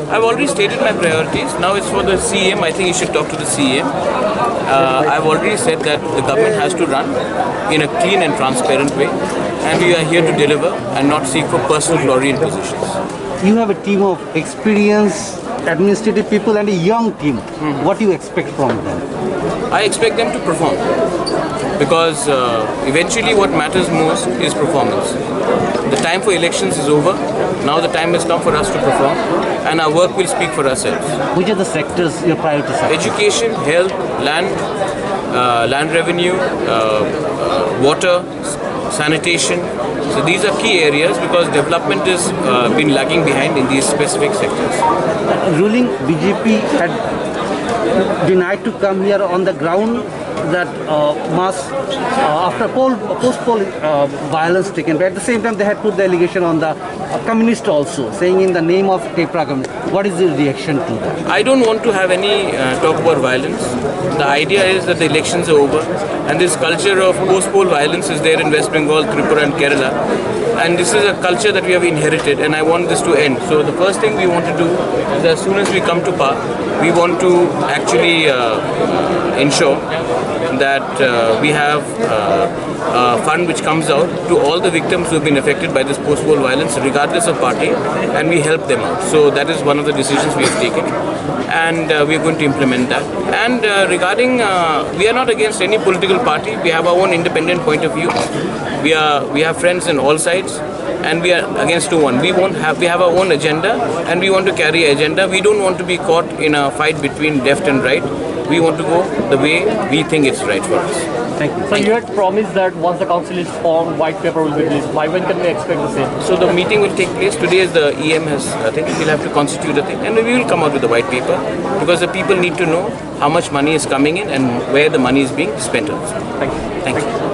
I've already stated my priorities. Now it's for the CM. I think you should talk to the CM. I've already said that the government has to run in a clean and transparent way, and we are here to deliver and not seek for personal glory and positions. You have a team of experienced administrative people and a young team. What do you expect from them? I expect them to perform because eventually what matters most is performance. The time for elections is over. Now the time has come for us to perform, and our work will speak for ourselves. Which are the sectors your priority sectors? Education, health, land revenue, water, sanitation. So these are key areas because development has been lagging behind in these specific sectors. Ruling BJP had denied to come here on the ground that after post-poll violence taken, but at the same time they had put the allegation on the communist also, saying in the name of Tepra communist. What is the reaction to that? I don't want to have any talk about violence. The idea is that the elections are over and this culture of post-poll violence is there in West Bengal, Tripura and Kerala. And this is a culture that we have inherited and I want this to end. So the first thing we want to do is as soon as we come to power, we want to actually ensure that we have a fund which comes out to all the victims who have been affected by this post-poll violence regardless of party, and we help them out. So that is one of the decisions we have taken and we are going to implement that. And regarding, we are not against any political party. We have our own independent point of view. We have friends in all sides and we are against no one. We have our own agenda and we want to carry an agenda. We don't want to be caught in a fight between left and right. We want to go the way we think it's right for us. Thank you. So you had promised that once the council is formed, white paper will be released. By when can we expect the same? So the meeting will take place. Today is the EM has, I think we'll have to constitute a thing and we will come out with the white paper because the people need to know how much money is coming in and where the money is being spent on. Thank you. Thank you.